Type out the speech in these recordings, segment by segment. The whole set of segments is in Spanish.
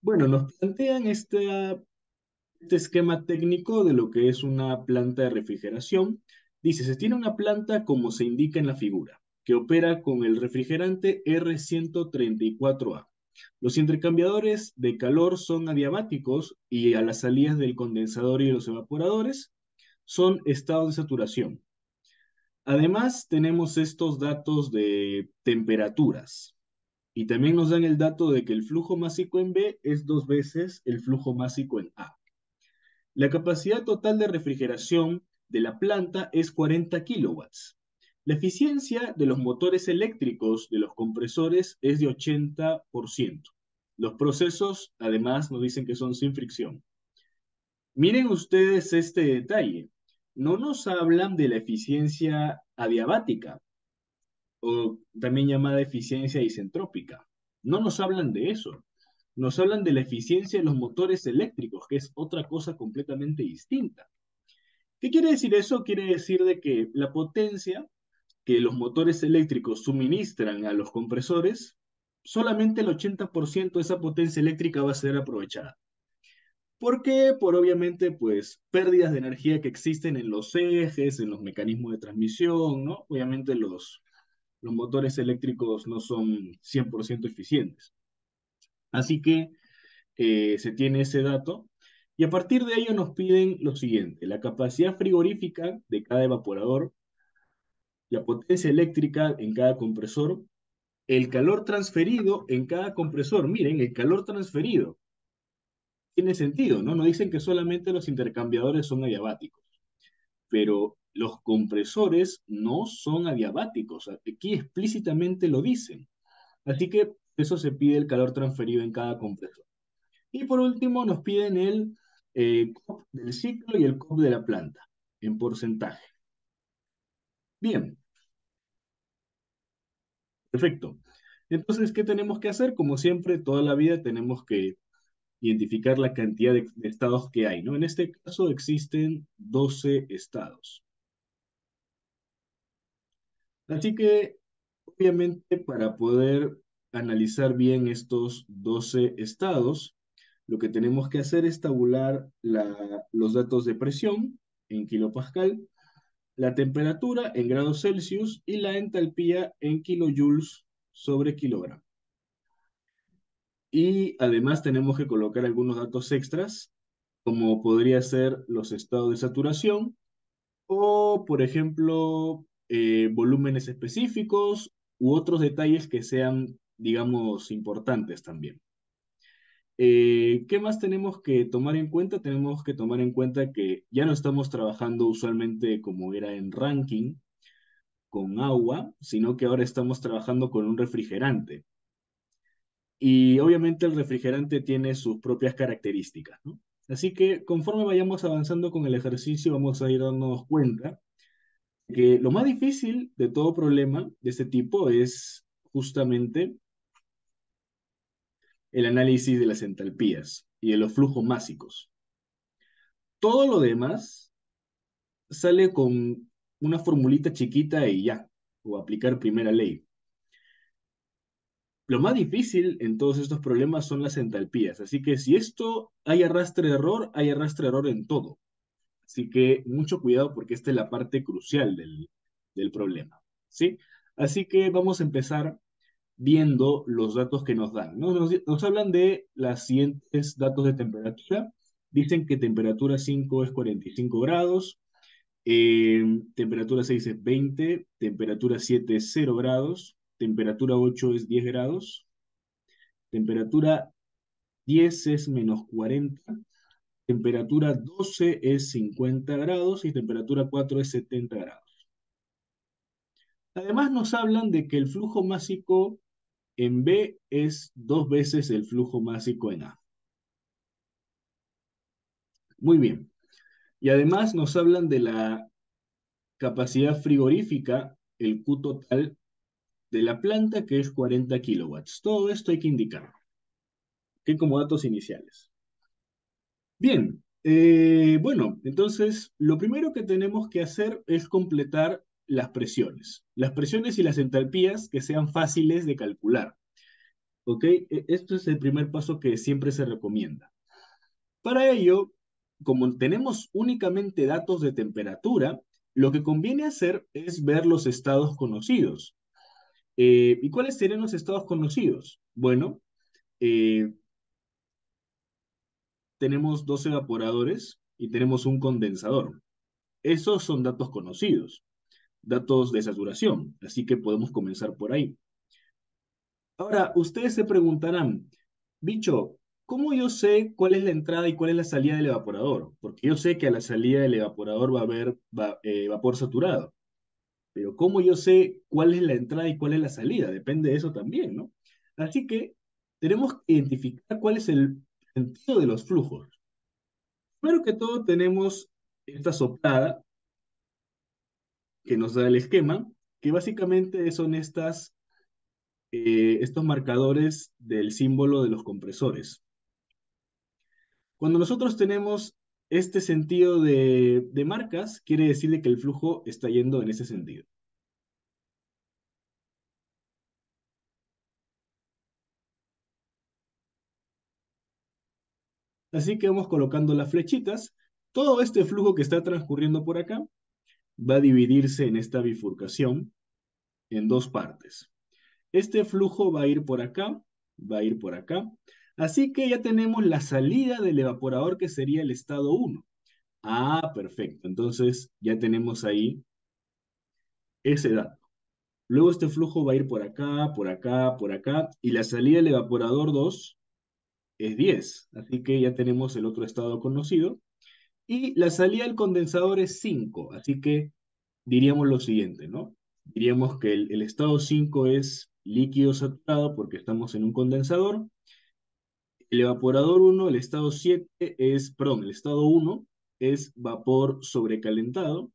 Bueno, nos plantean este esquema técnico de lo que es una planta de refrigeración. Dice, se tiene una planta como se indica en la figura, que opera con el refrigerante R134A. Los intercambiadores de calor son adiabáticos y a las salidas del condensador y los evaporadores son estados de saturación. Además, tenemos estos datos de temperaturas. Y también nos dan el dato de que el flujo másico en B es dos veces el flujo másico en A. La capacidad total de refrigeración de la planta es 40 kilowatts. La eficiencia de los motores eléctricos de los compresores es de 80%. Los procesos, además, nos dicen que son sin fricción. Miren ustedes este detalle. No nos hablan de la eficiencia adiabática, o también llamada eficiencia isentrópica. No nos hablan de eso. Nos hablan de la eficiencia de los motores eléctricos, que es otra cosa completamente distinta. ¿Qué quiere decir eso? Quiere decir de que la potencia que los motores eléctricos suministran a los compresores, solamente el 80% de esa potencia eléctrica va a ser aprovechada. ¿Por qué? Por obviamente, pues, pérdidas de energía que existen en los ejes, en los mecanismos de transmisión, ¿no? Obviamente los motores eléctricos no son 100% eficientes. Así que se tiene ese dato. Y a partir de ello nos piden lo siguiente, la capacidad frigorífica de cada evaporador, la potencia eléctrica en cada compresor, el calor transferido en cada compresor. Miren, el calor transferido tiene sentido, ¿no? Nos dicen que solamente los intercambiadores son adiabáticos, pero los compresores no son adiabáticos. Aquí explícitamente lo dicen. Así que eso se pide el calor transferido en cada compresor. Y por último nos piden el COP del ciclo y el COP de la planta en porcentaje. Bien, perfecto. Entonces, ¿qué tenemos que hacer? Como siempre, toda la vida tenemos que identificar la cantidad de estados que hay, ¿no? En este caso existen 12 estados. Así que, obviamente, para poder analizar bien estos 12 estados, lo que tenemos que hacer es tabular los datos de presión en kilopascal, la temperatura en grados Celsius y la entalpía en kilojoules sobre kilogramo. Y además tenemos que colocar algunos datos extras, como podría ser los estados de saturación o, por ejemplo, volúmenes específicos u otros detalles que sean, digamos, importantes también. ¿Qué más tenemos que tomar en cuenta? Tenemos que tomar en cuenta que ya no estamos trabajando usualmente como era en ranking, con agua, sino que ahora estamos trabajando con un refrigerante. Y obviamente el refrigerante tiene sus propias características, ¿no? Así que conforme vayamos avanzando con el ejercicio, vamos a ir dándonos cuenta que lo más difícil de todo problema de este tipo es justamente el análisis de las entalpías y de los flujos másicos. Todo lo demás sale con una formulita chiquita y ya, o aplicar primera ley. Lo más difícil en todos estos problemas son las entalpías, así que si esto hay arrastre de error, hay arrastre de error en todo. Así que mucho cuidado porque esta es la parte crucial del problema, ¿sí? Así que vamos a empezar viendo los datos que nos dan, ¿no? Nos hablan de las siguientes datos de temperatura. Dicen que temperatura 5 es 45 grados, temperatura 6 es 20, temperatura 7 es 0 grados, temperatura 8 es 10 grados, temperatura 10 es -40, temperatura 12 es 50 grados y temperatura 4 es 70 grados. Además nos hablan de que el flujo másico en B es dos veces el flujo másico en A. Muy bien. Y además nos hablan de la capacidad frigorífica, el Q total de la planta, que es 40 kilowatts. Todo esto hay que indicarlo, que como datos iniciales. Bien, bueno, entonces lo primero que tenemos que hacer es completar las presiones y las entalpías que sean fáciles de calcular. ¿ok? Esto es el primer paso que siempre se recomienda. Para ello, como tenemos únicamente datos de temperatura, lo que conviene hacer es ver los estados conocidos. ¿Y cuáles serían los estados conocidos? Bueno, eh, tenemos dos evaporadores y tenemos un condensador. Esos son datos conocidos, datos de saturación, así que podemos comenzar por ahí. Ahora, ustedes se preguntarán, bicho, ¿cómo yo sé cuál es la entrada y cuál es la salida del evaporador? Porque yo sé que a la salida del evaporador va a haber vapor saturado, pero ¿cómo yo sé cuál es la entrada y cuál es la salida? Depende de eso también, ¿no? Así que tenemos que identificar cuál es el sentido de los flujos. Primero que todo tenemos esta soplada que nos da el esquema, que básicamente son estos marcadores del símbolo de los compresores. Cuando nosotros tenemos este sentido de marcas, quiere decirle que el flujo está yendo en ese sentido. Así que vamos colocando las flechitas. Todo este flujo que está transcurriendo por acá va a dividirse en esta bifurcación en dos partes. Este flujo va a ir por acá, va a ir por acá. Así que ya tenemos la salida del evaporador que sería el estado 1. Ah, perfecto. Entonces ya tenemos ahí ese dato. Luego este flujo va a ir por acá, por acá, por acá. Y la salida del evaporador 2 es 10. Así que ya tenemos el otro estado conocido. Y la salida del condensador es 5. Así que diríamos lo siguiente, ¿no? Diríamos que el estado 5 es líquido saturado porque estamos en un condensador. El evaporador 1, el estado 7 es, perdón, el estado 1 es vapor sobrecalentado,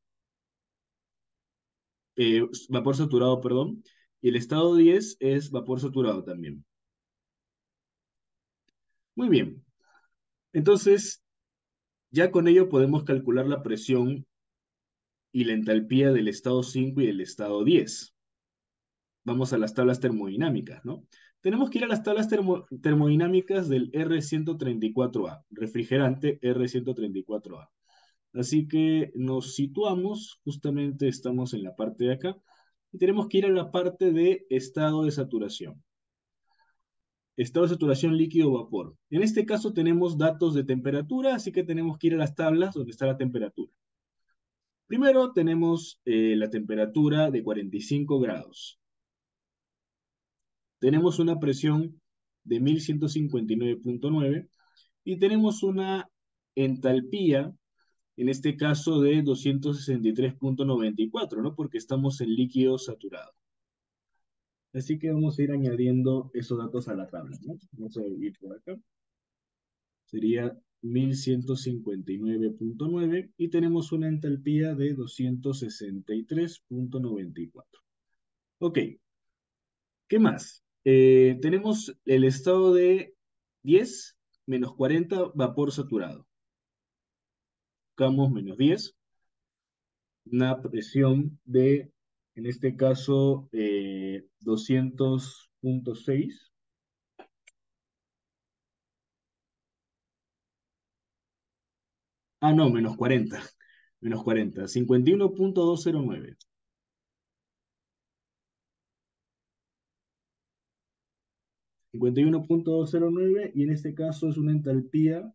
vapor saturado, perdón, y el estado 10 es vapor saturado también. Muy bien, entonces ya con ello podemos calcular la presión y la entalpía del estado 5 y del estado 10. Vamos a las tablas termodinámicas, ¿no? Tenemos que ir a las tablas termodinámicas del R134A, refrigerante R134A. Así que nos situamos, justamente estamos en la parte de acá, y tenemos que ir a la parte de estado de saturación. Estado de saturación líquido-vapor. En este caso tenemos datos de temperatura, así que tenemos que ir a las tablas donde está la temperatura. Primero tenemos la temperatura de 45 grados. Tenemos una presión de 1159,9 y tenemos una entalpía, en este caso de 263,94, ¿no? Porque estamos en líquido saturado. Así que vamos a ir añadiendo esos datos a la tabla, ¿no? Vamos a ir por acá. Sería 1159,9 y tenemos una entalpía de 263,94. Ok, ¿qué más? Tenemos el estado de 10 menos 40 vapor saturado. Buscamos menos 10, una presión de, en este caso, 200,6. Ah, no, menos 40. Menos 40. 51,209. 51,209 y en este caso es una entalpía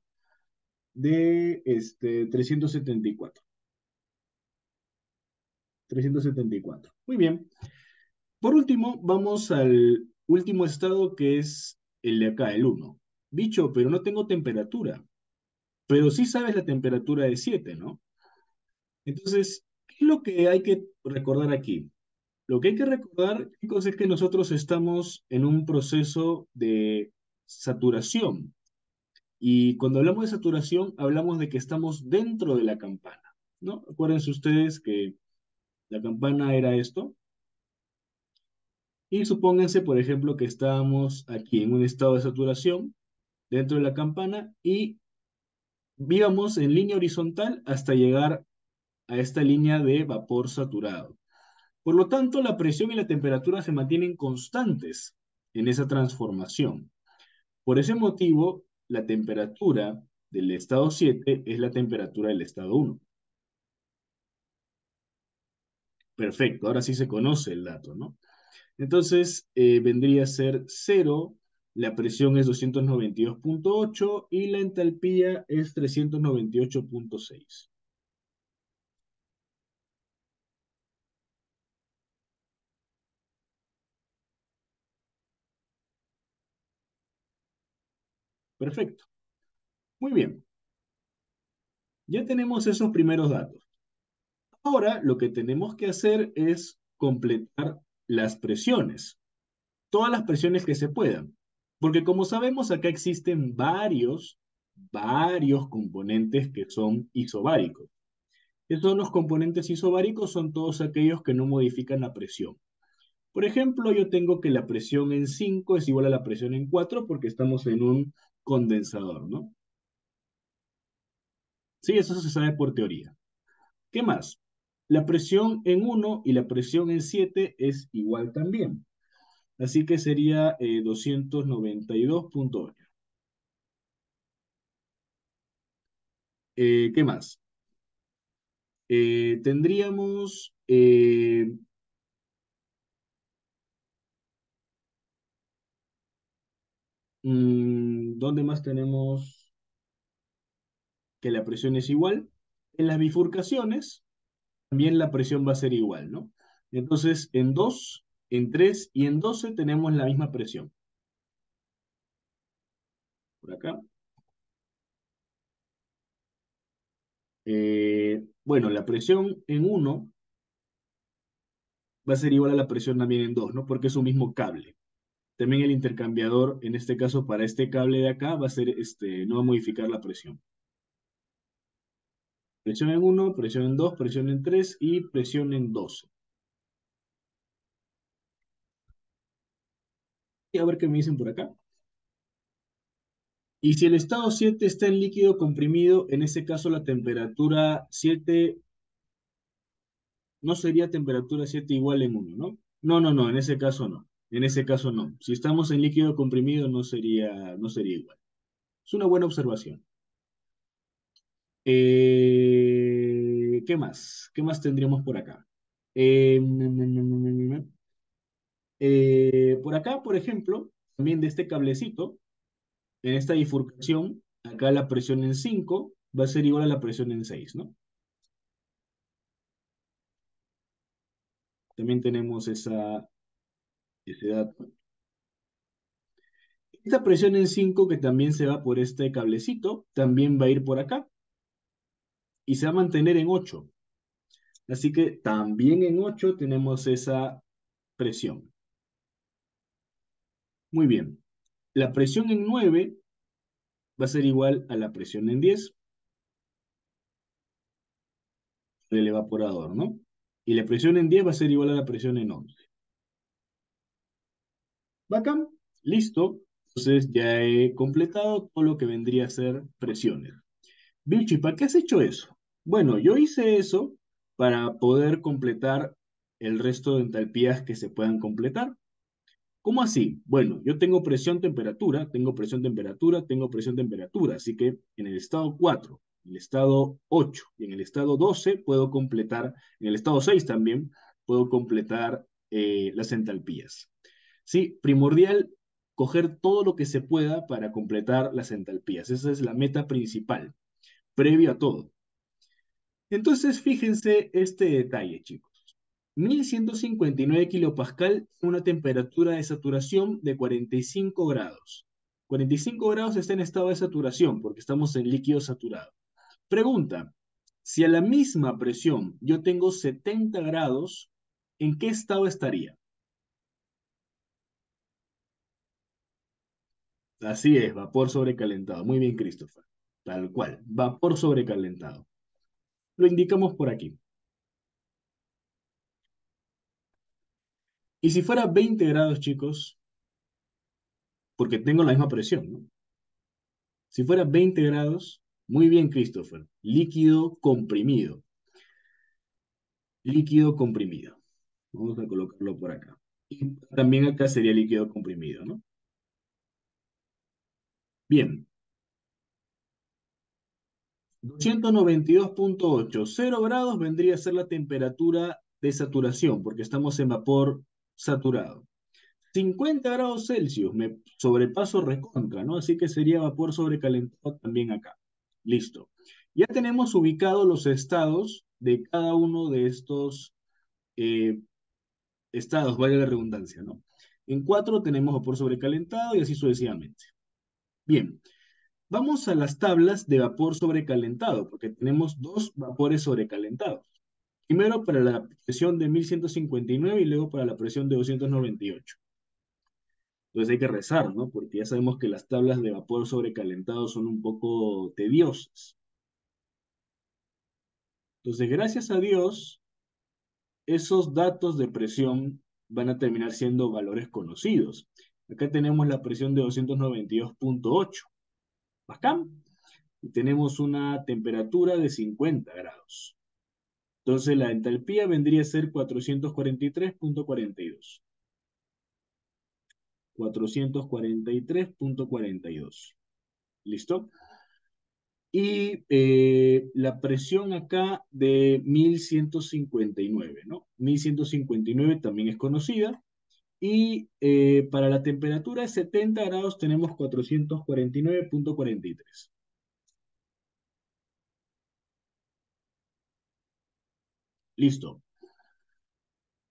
de 374. 374. Muy bien. Por último, vamos al último estado que es el de acá, el 1. Bicho, pero no tengo temperatura. Pero sí sabes la temperatura de 7, ¿no? Entonces, ¿qué es lo que hay que recordar aquí? Lo que hay que recordar, chicos, es que nosotros estamos en un proceso de saturación. Y cuando hablamos de saturación, hablamos de que estamos dentro de la campana, ¿no? Acuérdense ustedes que la campana era esto. Y supónganse, por ejemplo, que estábamos aquí en un estado de saturación dentro de la campana y íbamos en línea horizontal hasta llegar a esta línea de vapor saturado. Por lo tanto, la presión y la temperatura se mantienen constantes en esa transformación. Por ese motivo, la temperatura del estado 7 es la temperatura del estado 1. Perfecto, ahora sí se conoce el dato, ¿no? Entonces, vendría a ser cero, la presión es 292,8 y la entalpía es 398,6. Perfecto. Muy bien. Ya tenemos esos primeros datos. Ahora lo que tenemos que hacer es completar las presiones, todas las presiones que se puedan. Porque como sabemos, acá existen varios componentes que son isobáricos. Estos los componentes isobáricos son todos aquellos que no modifican la presión. Por ejemplo, yo tengo que la presión en 5 es igual a la presión en 4 porque estamos en un condensador, ¿no? Sí, eso se sabe por teoría. ¿Qué más? La presión en uno y la presión en 7 es igual también. Así que sería 292,8. ¿Qué más? Tendríamos, ¿dónde más tenemos que la presión es igual? En las bifurcaciones también la presión va a ser igual, ¿no? Entonces, en 2, en 3 y en 12 tenemos la misma presión. Por acá. Bueno, la presión en uno va a ser igual a la presión también en 2, ¿no? Porque es un mismo cable. También el intercambiador, en este caso para este cable de acá, va a ser, no va a modificar la presión. Presión en uno, presión en 2, presión en 3 y presión en 12. Y a ver qué me dicen por acá. Y si el estado 7 está en líquido comprimido, en ese caso la temperatura 7 no sería temperatura 7 igual en uno, ¿no? No, no, no, en ese caso no. En ese caso no. Si estamos en líquido comprimido no sería igual. Es una buena observación. ¿Qué más? ¿Qué más tendríamos por acá? Eh, mm, mm, mm, mm, mm, por acá, por ejemplo, también de este cablecito, en esta bifurcación, acá la presión en 5 va a ser igual a la presión en 6, ¿no? También tenemos ese dato. Esta presión en 5 que también se va por este cablecito, también va a ir por acá y se va a mantener en 8. Así que también en 8 tenemos esa presión. Muy bien. La presión en 9 va a ser igual a la presión en 10 del evaporador, ¿no? Y la presión en 10 va a ser igual a la presión en 11. Bacán, listo. Entonces ya he completado todo lo que vendría a ser presiones. Bicho, ¿y para qué has hecho eso? Bueno, yo hice eso para poder completar el resto de entalpías que se puedan completar. ¿Cómo así? Bueno, yo tengo presión, temperatura, tengo presión, temperatura, tengo presión, temperatura. Así que en el estado 4, en el estado 8 y en el estado 12 puedo completar, en el estado 6 también puedo completar las entalpías. Sí, primordial coger todo lo que se pueda para completar las entalpías. Esa es la meta principal, previo a todo. Entonces, fíjense este detalle, chicos. 1159 kilopascal, una temperatura de saturación de 45 grados. 45 grados está en estado de saturación porque estamos en líquido saturado. Pregunta, si a la misma presión yo tengo 70 grados, ¿en qué estado estaría? Así es, vapor sobrecalentado. Muy bien, Christopher. Tal cual, vapor sobrecalentado. Lo indicamos por aquí. Y si fuera 20 grados, chicos, porque tengo la misma presión, ¿no? Si fuera 20 grados, muy bien, Christopher. Líquido comprimido. Líquido comprimido. Vamos a colocarlo por acá. Y también acá sería líquido comprimido, ¿no? Bien, 292,8, 0 grados vendría a ser la temperatura de saturación, porque estamos en vapor saturado. 50 grados Celsius, me sobrepaso recontra, ¿no? Así que sería vapor sobrecalentado también acá. Listo. Ya tenemos ubicados los estados de cada uno de estos eh, estados, vaya la redundancia, ¿no? En 4 tenemos vapor sobrecalentado y así sucesivamente. Bien, vamos a las tablas de vapor sobrecalentado, porque tenemos dos vapores sobrecalentados. Primero para la presión de 1159 y luego para la presión de 298. Entonces hay que rezar, ¿no? Porque ya sabemos que las tablas de vapor sobrecalentado son un poco tediosas. Entonces, gracias a Dios, esos datos de presión van a terminar siendo valores conocidos. Acá tenemos la presión de 292,8. Bacán. Y tenemos una temperatura de 50 grados. Entonces, la entalpía vendría a ser 443,42. 443,42. ¿Listo? Y la presión acá de 1159, ¿no? 1159 también es conocida. Y para la temperatura de 70 grados tenemos 449,43. Listo.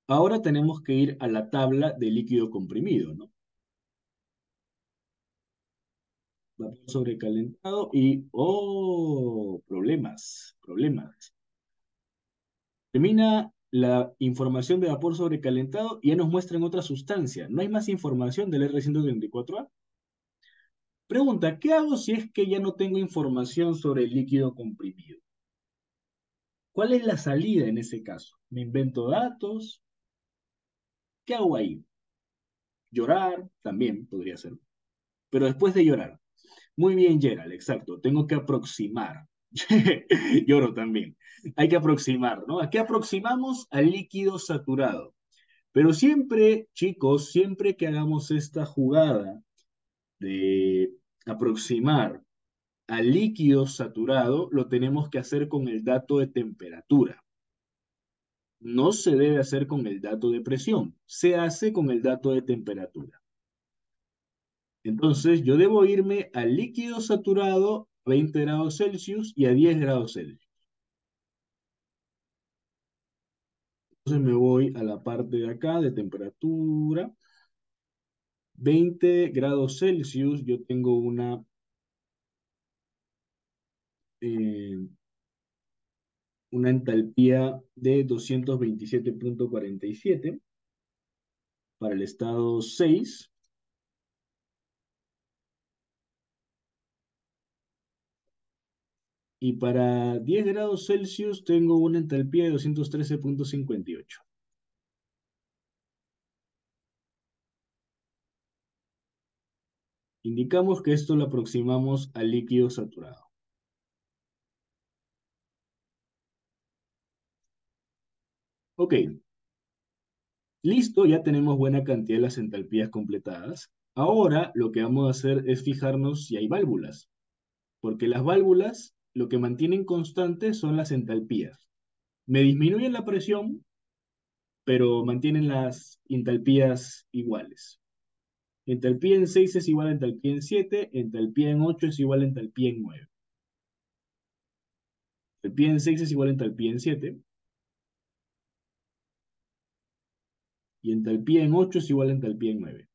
Ahora tenemos que ir a la tabla de líquido comprimido, ¿no? Vapor sobrecalentado y... ¡Oh! Problemas, problemas. Termina la información de vapor sobrecalentado y ya nos muestran otra sustancia. No hay más información del R134A. Pregunta, ¿qué hago si es que ya no tengo información sobre el líquido comprimido? ¿Cuál es la salida en ese caso? ¿Me invento datos? ¿Qué hago ahí? Llorar, también podría ser. Pero después de llorar. Muy bien, Gerald, exacto. Tengo que aproximar. Lloro también. Hay que aproximar, ¿no? ¿A qué aproximamos? Al líquido saturado. Pero siempre, chicos, siempre que hagamos esta jugada de aproximar al líquido saturado, lo tenemos que hacer con el dato de temperatura. No se debe hacer con el dato de presión, se hace con el dato de temperatura. Entonces, yo debo irme al líquido saturado a 20 grados Celsius y a 10 grados Celsius. Entonces me voy a la parte de acá de temperatura. 20 grados Celsius, yo tengo eh, una entalpía de 227,47 para el estado 6. Y para 10 grados Celsius tengo una entalpía de 213,58. Indicamos que esto lo aproximamos al líquido saturado. Ok, listo, ya tenemos buena cantidad de las entalpías completadas. Ahora lo que vamos a hacer es fijarnos si hay válvulas, porque las válvulas lo que mantienen constantes son las entalpías. Me disminuyen la presión, pero mantienen las entalpías iguales. Entalpía en 6 es igual a entalpía en 7, entalpía en 8 es igual a entalpía en 9. Entalpía en 6 es igual a entalpía en 7 y entalpía en 8 es igual a entalpía en 9.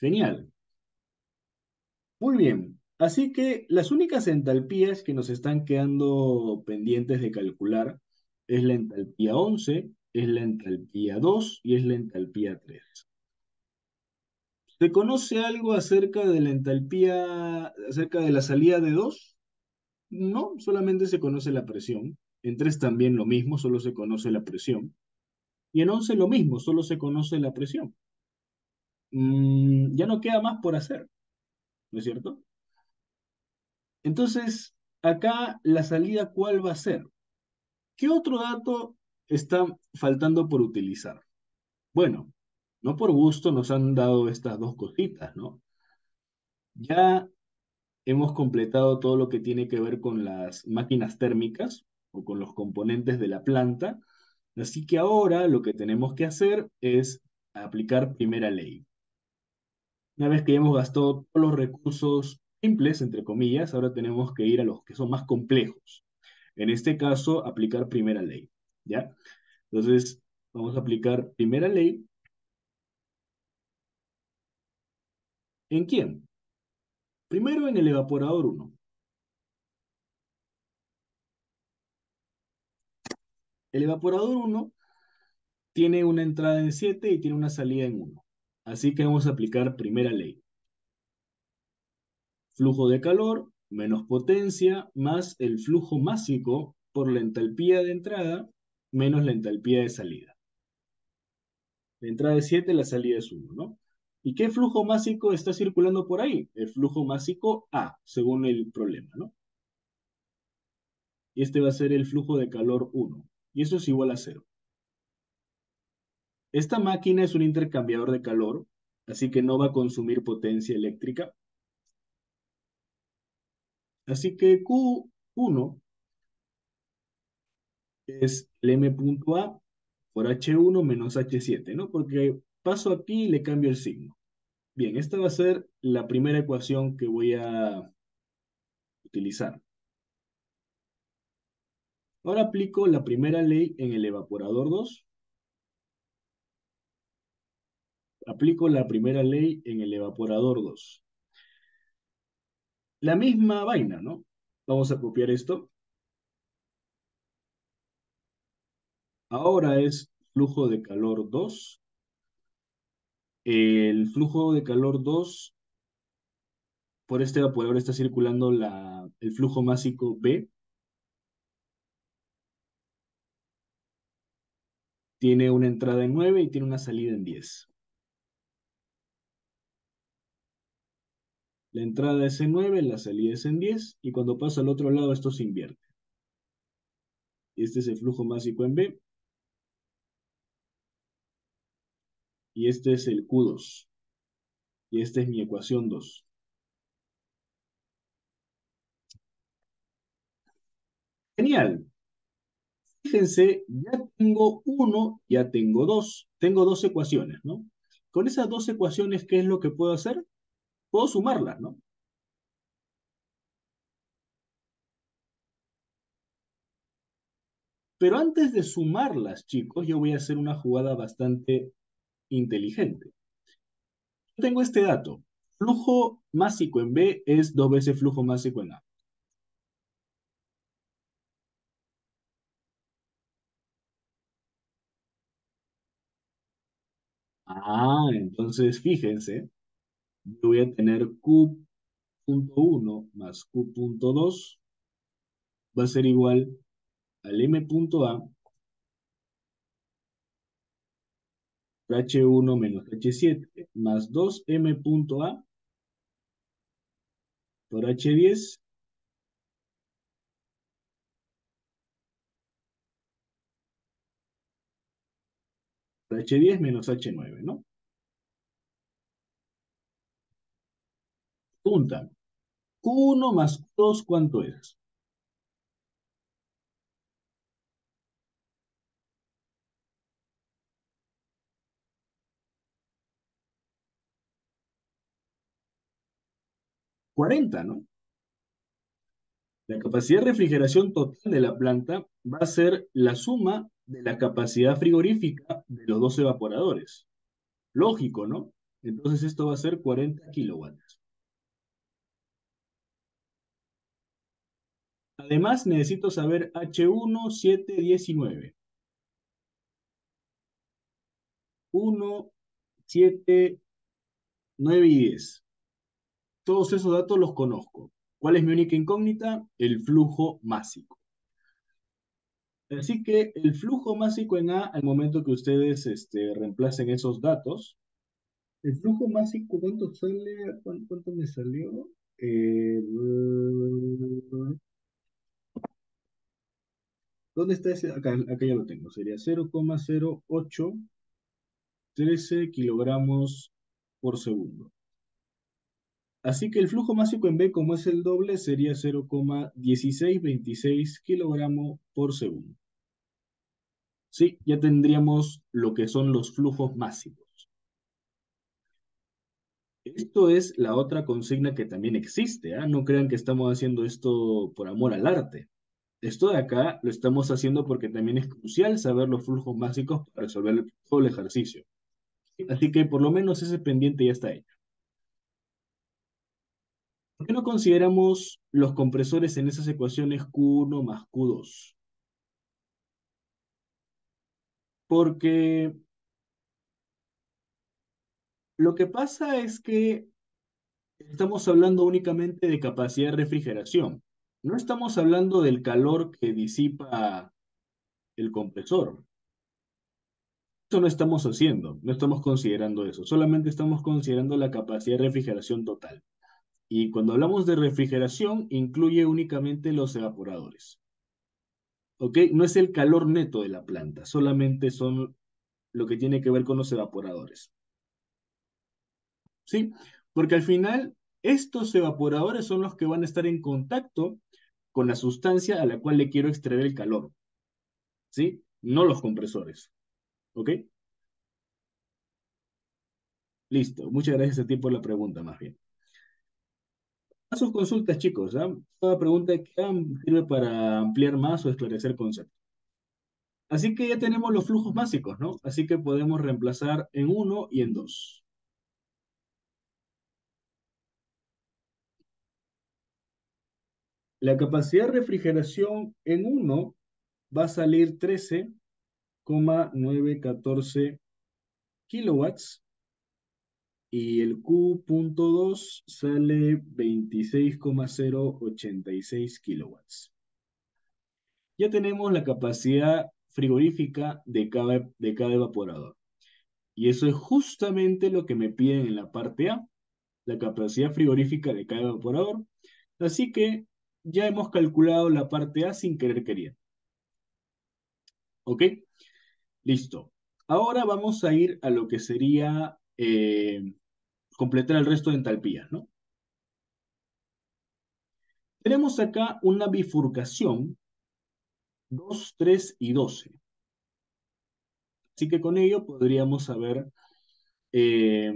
Genial. Muy bien. Así que las únicas entalpías que nos están quedando pendientes de calcular es la entalpía 11, es la entalpía 2 y es la entalpía 3. ¿Se conoce algo acerca de la entalpía, acerca de la salida de 2? No, solamente se conoce la presión. En 3 también lo mismo, solo se conoce la presión. Y en 11 lo mismo, solo se conoce la presión. Ya no queda más por hacer, ¿no es cierto? Entonces, acá la salida, ¿cuál va a ser? ¿Qué otro dato está faltando por utilizar? Bueno, no por gusto nos han dado estas dos cositas, ¿no? Ya hemos completado todo lo que tiene que ver con las máquinas térmicas o con los componentes de la planta, así que ahora lo que tenemos que hacer es aplicar primera ley. Una vez que ya hemos gastado todos los recursos simples, entre comillas, ahora tenemos que ir a los que son más complejos. En este caso, aplicar primera ley, ¿ya? Entonces, vamos a aplicar primera ley. ¿En quién? Primero en el evaporador uno. El evaporador uno tiene una entrada en 7 y tiene una salida en uno. Así que vamos a aplicar primera ley. Flujo de calor menos potencia más el flujo másico por la entalpía de entrada menos la entalpía de salida. La entrada es 7, la salida es uno, ¿no? ¿Y qué flujo másico está circulando por ahí? El flujo másico A, según el problema, ¿no? Y este va a ser el flujo de calor uno. Y eso es igual a cero. Esta máquina es un intercambiador de calor, así que no va a consumir potencia eléctrica. Así que Q1 es el M punto A por H1 menos H7, ¿no? Porque paso aquí y le cambio el signo. Bien, esta va a ser la primera ecuación que voy a utilizar. Ahora aplico la primera ley en el evaporador 2. Aplico la primera ley en el evaporador 2. La misma vaina, ¿no? Vamos a copiar esto. Ahora es flujo de calor 2. El flujo de calor 2 por este evaporador está circulando el flujo másico B. Tiene una entrada en 9 y tiene una salida en 10. La entrada es en 9, la salida es en 10, y cuando pasa al otro lado esto se invierte. Este es el flujo másico en B, y este es el Q2, y esta es mi ecuación 2. Genial. Fíjense, ya tengo uno, ya tengo dos. Tengo dos ecuaciones, ¿no? Con esas dos ecuaciones, ¿qué es lo que puedo hacer? Puedo sumarlas, ¿no? Pero antes de sumarlas, chicos, yo voy a hacer una jugada bastante inteligente. Yo tengo este dato. Flujo másico en B es dos veces flujo másico en A. Entonces fíjense, yo voy a tener Q.1 más Q.2 va a ser igual al M.A por H1 menos H7 más 2M.A por H10 por H10 menos H9, ¿no? Pregunta, Q1 más Q2, ¿cuánto es? 40, ¿no? La capacidad de refrigeración total de la planta va a ser la suma de la capacidad frigorífica de los dos evaporadores. Lógico, ¿no? Entonces esto va a ser 40 kilowatts. Además, necesito saber H1, 7, 10 y 9. 1, 7, 9 y 10. Todos esos datos los conozco. ¿Cuál es mi única incógnita? El flujo másico. Así que el flujo másico en A, al momento que ustedes reemplacen esos datos, el flujo másico, ¿cuánto sale? ¿Cuánto me salió? Eh, ¿Dónde está ese? Acá ya lo tengo. Sería 0,0813 kilogramos por segundo. Así que el flujo másico en B, como es el doble, sería 0,1626 kilogramos por segundo. Sí, ya tendríamos lo que son los flujos másicos. Esto es la otra consigna que también existe, ¿ah? No crean que estamos haciendo esto por amor al arte. Esto de acá lo estamos haciendo porque también es crucial saber los flujos básicos para resolver todo el ejercicio. Así que por lo menos ese pendiente ya está hecho. ¿Por qué no consideramos los compresores en esas ecuaciones Q1 más Q2? Porque lo que pasa es que estamos hablando únicamente de capacidad de refrigeración. No estamos hablando del calor que disipa el compresor. Eso no estamos haciendo, no estamos considerando eso, solamente estamos considerando la capacidad de refrigeración total. Y cuando hablamos de refrigeración, incluye únicamente los evaporadores. ¿Ok? No es el calor neto de la planta, solamente son lo que tiene que ver con los evaporadores. ¿Sí? Porque al final, estos evaporadores son los que van a estar en contacto con la sustancia a la cual le quiero extraer el calor. ¿Sí? No los compresores. ¿Ok? Listo. Muchas gracias a ti por la pregunta, más bien. A sus consultas, chicos. ¿Ah? Toda pregunta que hagan sirve para ampliar más o esclarecer conceptos. Así que ya tenemos los flujos básicos, ¿no? Así que podemos reemplazar en uno y en 2. La capacidad de refrigeración en uno va a salir 13,914 kilowatts y el Q.2 sale 26,086 kilowatts. Ya tenemos la capacidad frigorífica de cada evaporador. Y eso es justamente lo que me piden en la parte A, la capacidad frigorífica de cada evaporador. Así que ya hemos calculado la parte A sin querer queriendo. ¿Ok? Listo. Ahora vamos a ir a lo que sería completar el resto de entalpías, ¿no? Tenemos acá una bifurcación 2, 3 y 12. Así que con ello podríamos saber eh,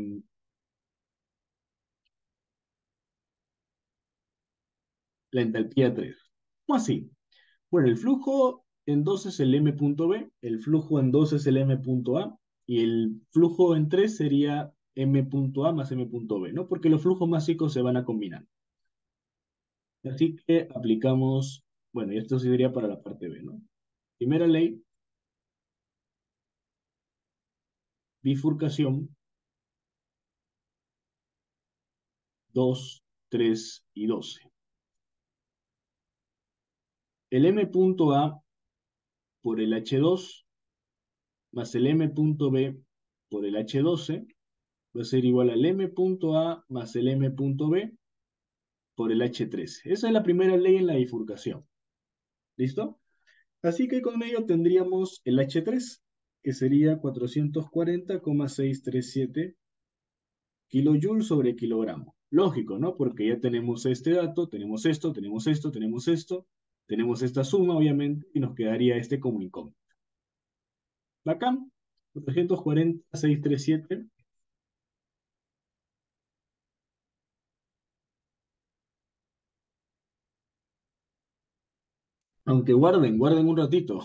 la entalpía 3. ¿Cómo así? Bueno, el flujo en 2 es el M punto B, el flujo en 2 es el M punto A, y el flujo en 3 sería M punto A más M punto B, ¿no? Porque los flujos básicos se van a combinar. Así que aplicamos, bueno, y esto sería para la parte B, ¿no? Primera ley, bifurcación, 2, 3 y 12. El M punto A por el H2 más el M punto B por el H12 va a ser igual al M punto A más el M punto B por el H13. Esa es la primera ley en la bifurcación. ¿Listo? Así que con ello tendríamos el H3, que sería 440,637 kilojoules sobre kilogramo. Lógico, ¿no? Porque ya tenemos este dato, tenemos esto, tenemos esto, tenemos esto, tenemos esta suma, obviamente, y nos quedaría este como incógnito. Bacán, 440,637. Aunque guarden un ratito.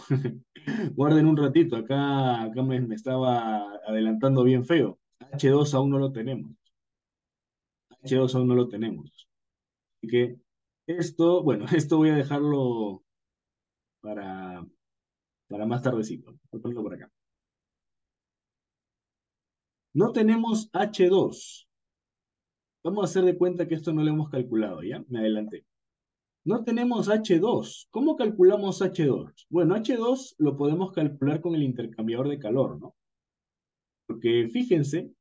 Guarden un ratito. Acá me estaba adelantando bien feo. H2 aún no lo tenemos. H2 aún no lo tenemos. Así que esto, bueno, esto voy a dejarlo para, para más tardecito. Voy a ponerlo por acá. No tenemos H2. Vamos a hacer de cuenta que esto no lo hemos calculado, ¿ya? Me adelanté. No tenemos H2. ¿Cómo calculamos H2? Bueno, H2 lo podemos calcular con el intercambiador de calor, ¿no? Porque fíjense,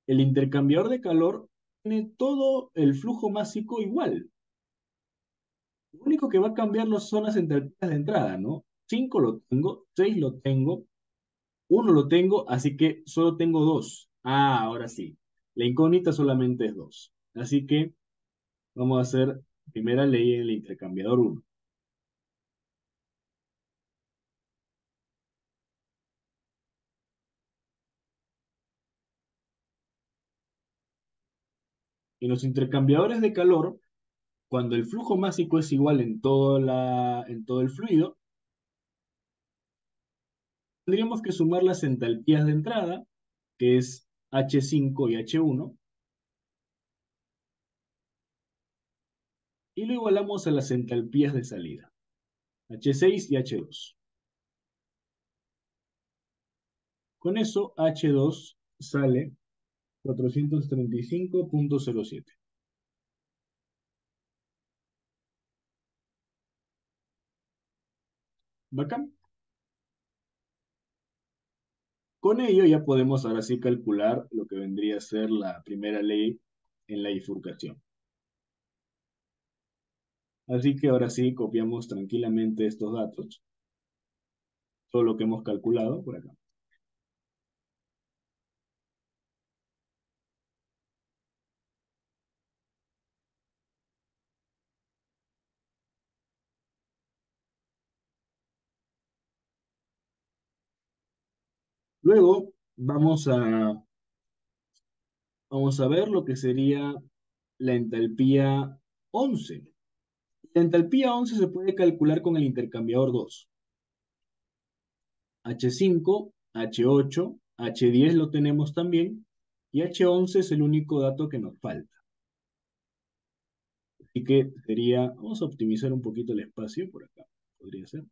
el intercambiador de calor tiene todo el flujo másico igual. Lo único que va a cambiar son las entalpías de entrada, ¿no? 5 lo tengo, 6 lo tengo, uno lo tengo, así que solo tengo dos. Ah, ahora sí. La incógnita solamente es dos. Así que vamos a hacer primera ley en el intercambiador uno. En los intercambiadores de calor, cuando el flujo másico es igual en todo el fluido, tendríamos que sumar las entalpías de entrada, que es H5 y H1, y lo igualamos a las entalpías de salida, H6 y H2. Con eso, H2 sale 435,07. Bacán. Con ello ya podemos ahora sí calcular lo que vendría a ser la primera ley en la bifurcación. Así que ahora sí copiamos tranquilamente estos datos, todo lo que hemos calculado por acá. Luego vamos a ver lo que sería la entalpía 11. La entalpía 11 se puede calcular con el intercambiador 2. H5, H8, H10 lo tenemos también, y H11 es el único dato que nos falta. Así que sería, vamos a optimizar un poquito el espacio por acá, podría ser.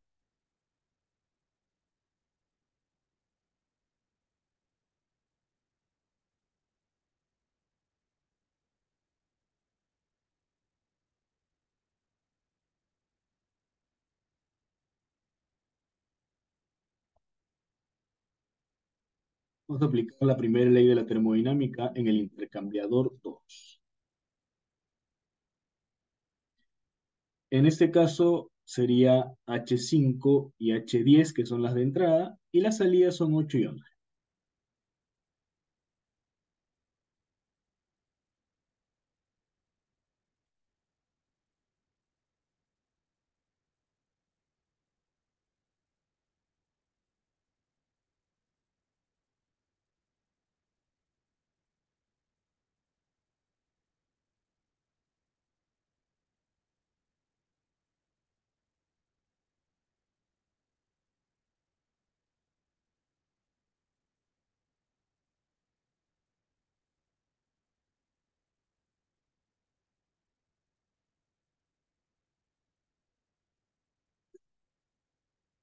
Vamos a aplicar la primera ley de la termodinámica en el intercambiador 2. En este caso sería H5 y H10, que son las de entrada, y las salidas son 8 y 11.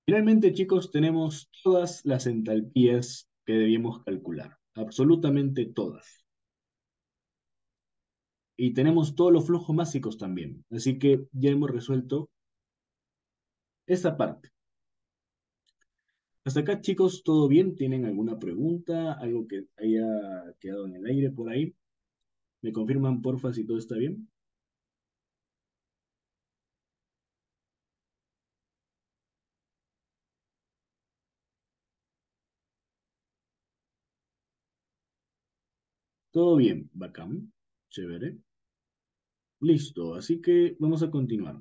Finalmente, chicos, tenemos todas las entalpías que debíamos calcular, absolutamente todas. Y tenemos todos los flujos másicos también. Así que ya hemos resuelto esa parte. Hasta acá, chicos, ¿todo bien? ¿Tienen alguna pregunta? ¿Algo que haya quedado en el aire por ahí? ¿Me confirman, porfa, si todo está bien? Todo bien, bacán, chévere. Listo, así que vamos a continuar.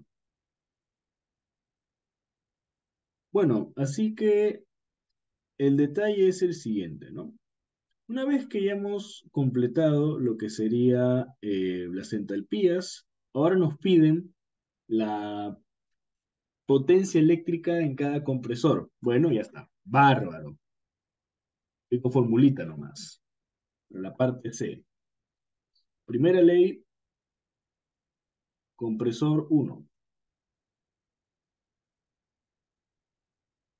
Bueno, así que el detalle es el siguiente, ¿no? Una vez que ya hemos completado lo que sería las entalpías, ahora nos piden la potencia eléctrica en cada compresor. Bueno, ya está. Bárbaro. Digo formulita nomás. Pero la parte C. Primera ley, compresor uno.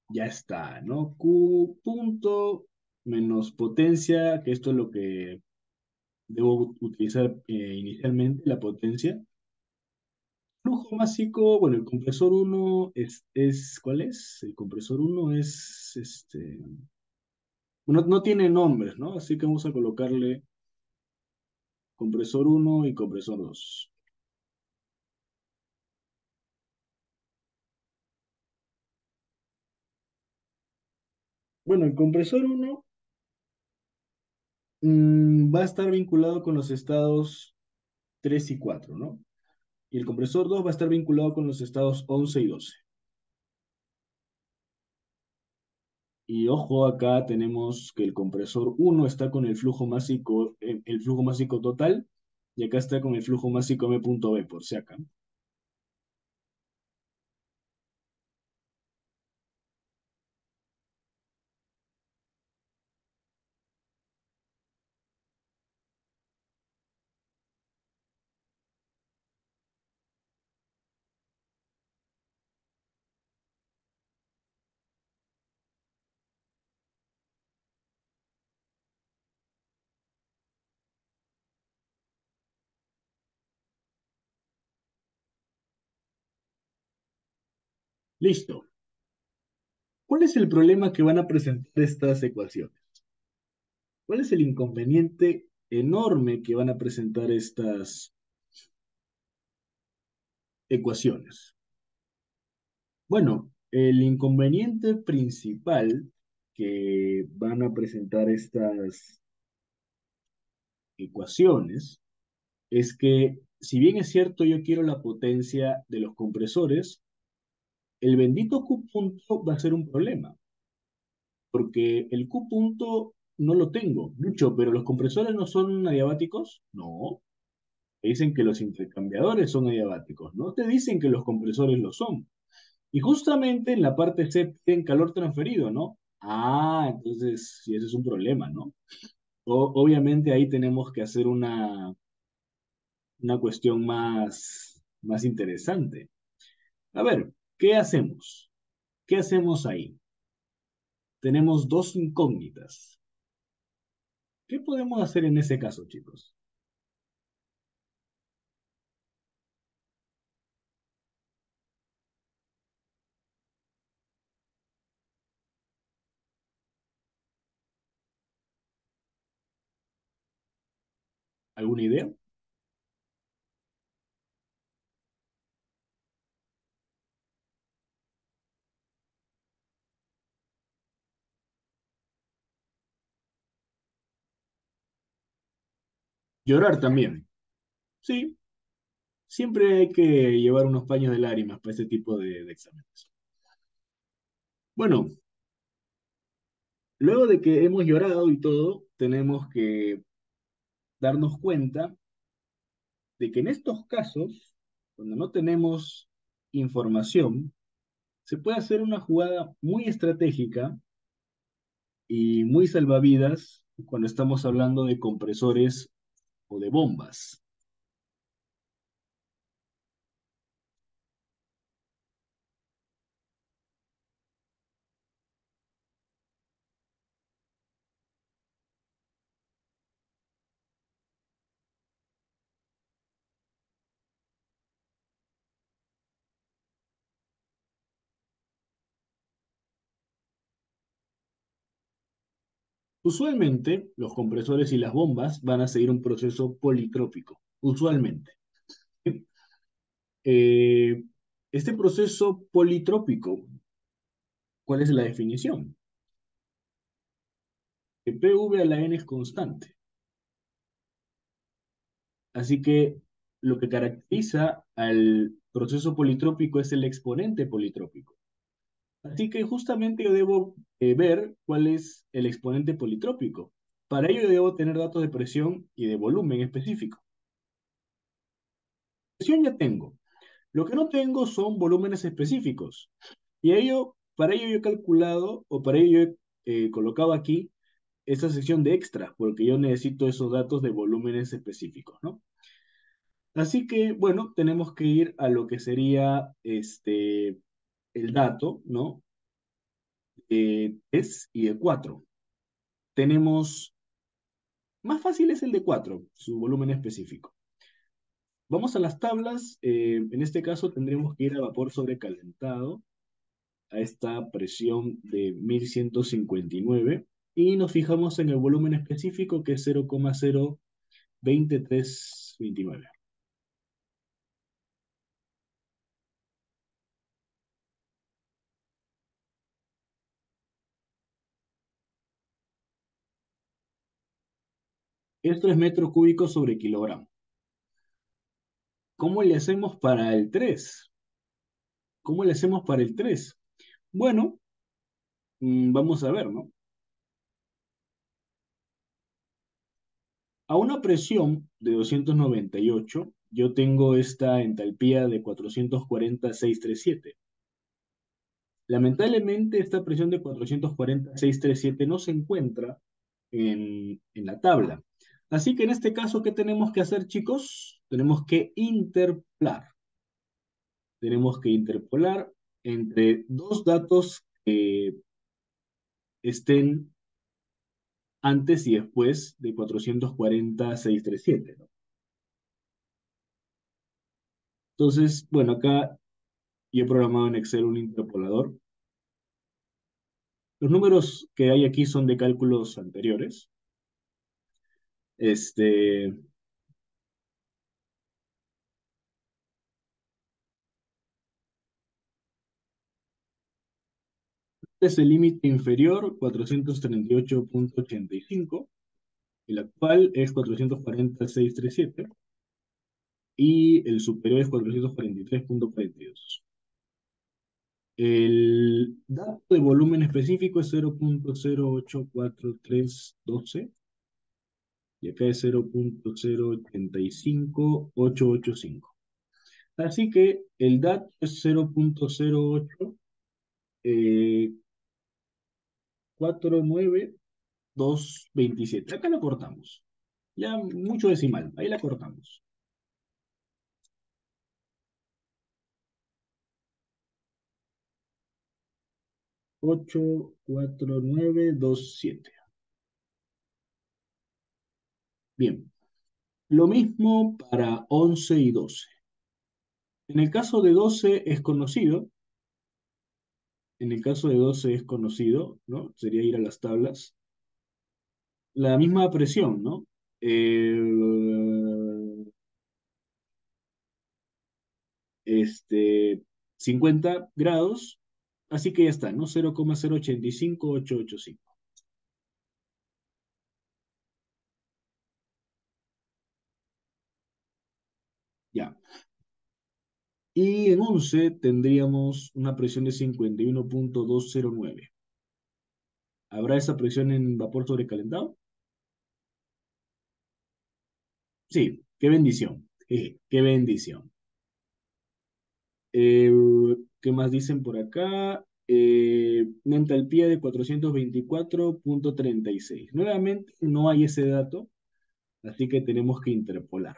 Ya está, ¿no? Q punto menos potencia, que esto es lo que debo utilizar inicialmente, la potencia. Flujo másico, bueno, el compresor uno ¿cuál es? El compresor uno es, no, no tiene nombres, ¿no? Así que vamos a colocarle compresor uno y compresor 2. Bueno, el compresor uno va a estar vinculado con los estados 3 y 4, ¿no? Y el compresor 2 va a estar vinculado con los estados 11 y 12. Y ojo, acá tenemos que el compresor uno está con el flujo másico total, y acá está con el flujo másico M.B, por si acá. Listo. ¿Cuál es el problema que van a presentar estas ecuaciones? ¿Cuál es el inconveniente enorme que van a presentar estas ecuaciones? Bueno, el inconveniente principal que van a presentar estas ecuaciones es que, si bien es cierto, yo quiero la potencia de los compresores, el bendito Q punto va a ser un problema, porque el Q punto no lo tengo. Mucho, pero los compresores no son adiabáticos. No, te dicen que los intercambiadores son adiabáticos. No te dicen que los compresores lo son. Y justamente en la parte C piden calor transferido, ¿no? Ah, entonces sí, ese es un problema, ¿no? Obviamente ahí tenemos que hacer una cuestión más interesante. A ver, ¿qué hacemos? ¿Qué hacemos ahí? Tenemos dos incógnitas. ¿Qué podemos hacer en ese caso, chicos? ¿Alguna idea? Llorar también. Sí, siempre hay que llevar unos paños de lágrimas para este tipo de exámenes. Bueno, luego de que hemos llorado y todo, tenemos que darnos cuenta de que en estos casos, cuando no tenemos información, se puede hacer una jugada muy estratégica y muy salvavidas cuando estamos hablando de compresores o de bombas. Usualmente, los compresores y las bombas van a seguir un proceso politrópico. Usualmente. Eh, este proceso politrópico, ¿cuál es la definición? Que PV a la N es constante. Así que lo que caracteriza al proceso politrópico es el exponente politrópico. Así que justamente yo debo ver cuál es el exponente politrópico. Para ello debo tener datos de presión y de volumen específico. Presión ya tengo. Lo que no tengo son volúmenes específicos. Y para ello yo he calculado, o para ello yo he colocado aquí esta sección de extra, porque yo necesito esos datos de volúmenes específicos, ¿no? Así que, bueno, tenemos que ir a lo que sería el dato, ¿no? Es y de 4. Tenemos, más fácil es el de 4, su volumen específico. Vamos a las tablas. En este caso tendremos que ir a vapor sobrecalentado a esta presión de 1159 y nos fijamos en el volumen específico que es 0,02329. Esto es metro cúbico sobre kilogramo. ¿Cómo le hacemos para el 3? ¿Cómo le hacemos para el 3? Bueno, vamos a ver, ¿no? A una presión de 298, yo tengo esta entalpía de 440,637. Lamentablemente, esta presión de 440,637 no se encuentra en la tabla. Así que en este caso, ¿qué tenemos que hacer, chicos? Tenemos que interpolar. Tenemos que interpolar entre dos datos que estén antes y después de 440,637, ¿no? Entonces, bueno, acá yo he programado en Excel un interpolador. Los números que hay aquí son de cálculos anteriores. Este, es el límite inferior 438,85. El actual es 440,637 y el superior es 443,42. El dato de volumen específico es 0,084312 y acá es 0,085885. Así que el dato es 0,08 49227. Acá lo cortamos. Ya mucho decimal, ahí la cortamos. 84927. Bien, lo mismo para 11 y 12. En el caso de 12 es conocido, en el caso de 12 es conocido, ¿no? Sería ir a las tablas. La misma presión, ¿no? Eh, 50 grados, así que ya está, ¿no? 0,085885. Ya. Y en 11 tendríamos una presión de 51,209. ¿Habrá esa presión en vapor sobrecalentado? Sí, qué bendición. Qué bendición. Eh, ¿Qué más dicen por acá? Una entalpía de 424,36. Nuevamente, no hay ese dato, así que tenemos que interpolar.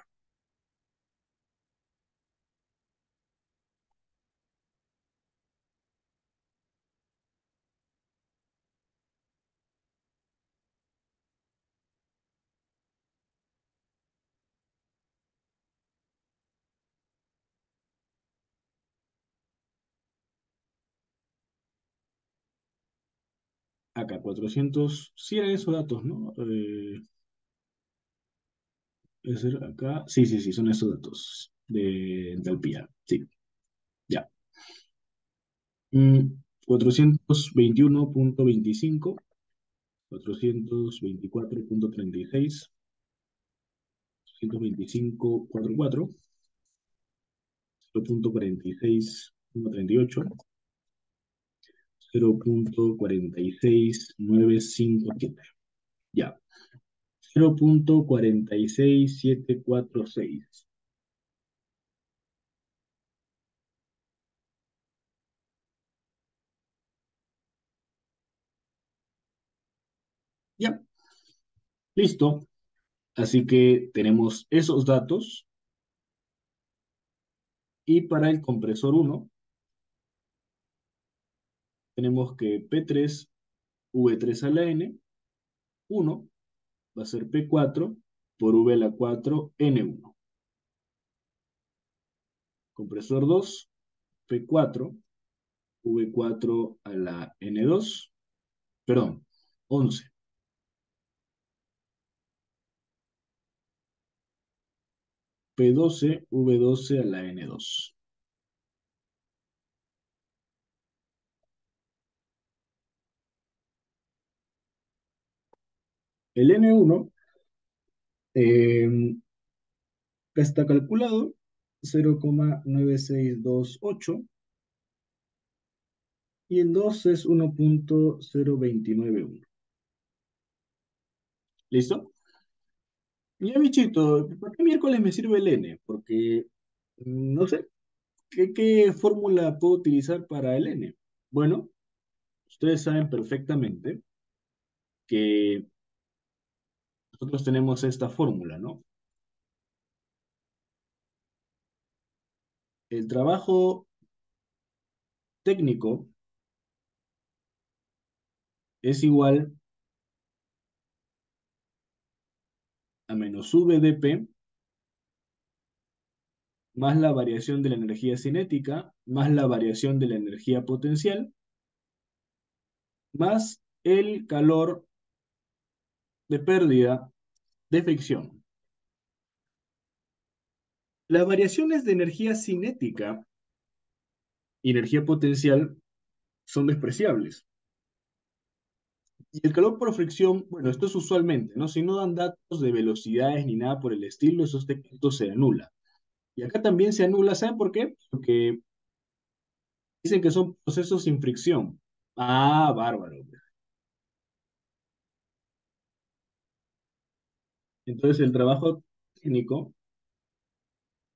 Acá, 400, sí eran esos datos, ¿no? Es decir, acá, sí, sí, sí, son esos datos de entalpía, sí, ya. 421,25, 424,36, 425,44, 0,46,138, 0,46,957. Ya. 0,46,746. Ya, listo. Así que tenemos esos datos y para el compresor uno tenemos que P3 V3 a la N, 1 va a ser P4 por V a la 4 N1. Compresor 2, P4 V4 a la N2, perdón, 11. P12 V12 a la N2. El N1 Acá está calculado 0,9628 y el 2 es 1,0291. ¿Listo? Ya, bichito, ¿por qué miércoles me sirve el N? Porque no sé, ¿qué fórmula puedo utilizar para el N? Bueno, ustedes saben perfectamente que nosotros tenemos esta fórmula, ¿no? El trabajo técnico es igual a menos VdP más la variación de la energía cinética, más la variación de la energía potencial, más el calor de pérdida de fricción. Las variaciones de energía cinética y energía potencial son despreciables. Y el calor por fricción, bueno, esto es usualmente, ¿no? Si no dan datos de velocidades ni nada por el estilo, esto se anula. Y acá también se anula, ¿saben por qué? Porque dicen que son procesos sin fricción. Ah, bárbaro. Entonces el trabajo técnico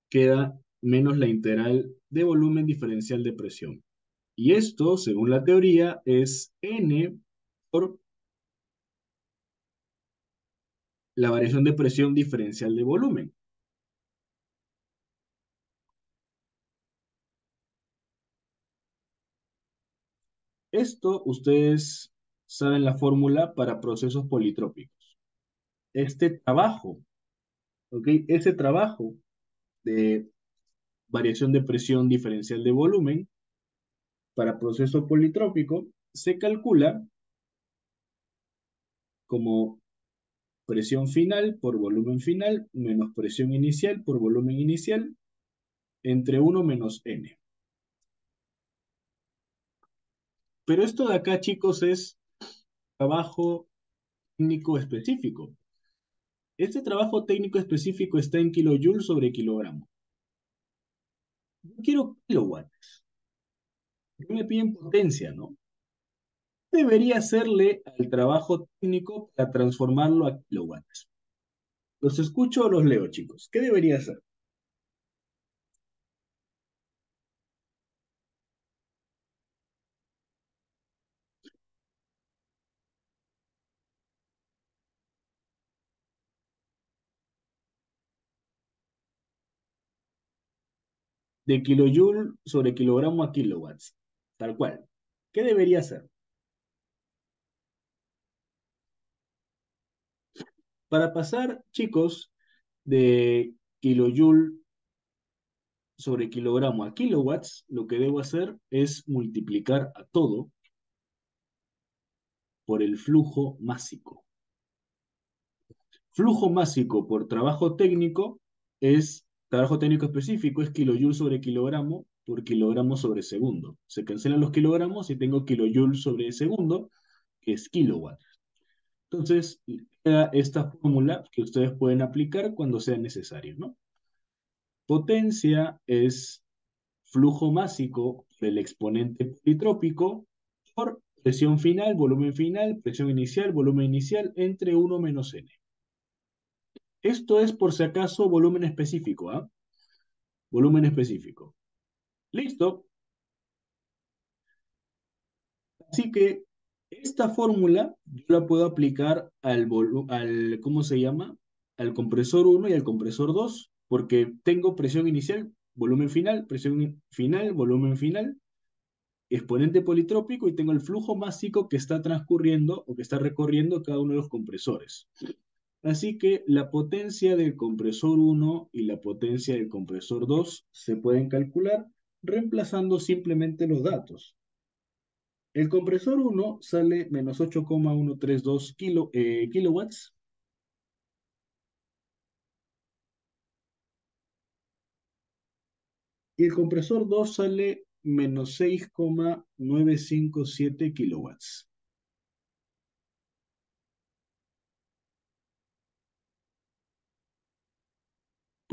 queda menos la integral de volumen diferencial de presión. Y esto, según la teoría, es N por la variación de presión diferencial de volumen. Esto ustedes saben la fórmula para procesos politrópicos. Este trabajo, ¿ok? Ese trabajo de variación de presión diferencial de volumen para proceso politrópico se calcula como presión final por volumen final menos presión inicial por volumen inicial entre uno menos n. Pero esto de acá, chicos, es trabajo técnico específico. Este trabajo técnico específico está en kilojoules sobre kilogramo. Yo quiero kilowatts. Yo me piden potencia, ¿no? ¿Qué debería hacerle al trabajo técnico para transformarlo a kilowatts? ¿Los escucho o los leo, chicos? ¿Qué debería hacer? De kilojoule sobre kilogramo a kilowatts. Tal cual. ¿Qué debería hacer? Para pasar, chicos, de kilojoule sobre kilogramo a kilowatts, lo que debo hacer es multiplicar a todo por el flujo másico. Flujo másico por trabajo técnico específico es kilojoule sobre kilogramo por kilogramo sobre segundo. Se cancelan los kilogramos y tengo kilojoule sobre segundo, que es kilowatt. Entonces, queda esta fórmula que ustedes pueden aplicar cuando sea necesario, ¿no? Potencia es flujo másico del exponente politrópico por presión final, presión inicial, volumen inicial, entre uno menos n. Esto es, por si acaso, volumen específico, ¿ah? Volumen específico. Listo. Así que esta fórmula yo la puedo aplicar ¿cómo se llama? Al compresor uno y al compresor 2, porque tengo presión inicial, volumen final, presión final, volumen final, exponente politrópico y tengo el flujo másico que está transcurriendo o que está recorriendo cada uno de los compresores. Así que la potencia del compresor uno y la potencia del compresor 2 se pueden calcular reemplazando simplemente los datos. El compresor uno sale menos 8,132 kilowatts y el compresor 2 sale menos 6,957 kilowatts.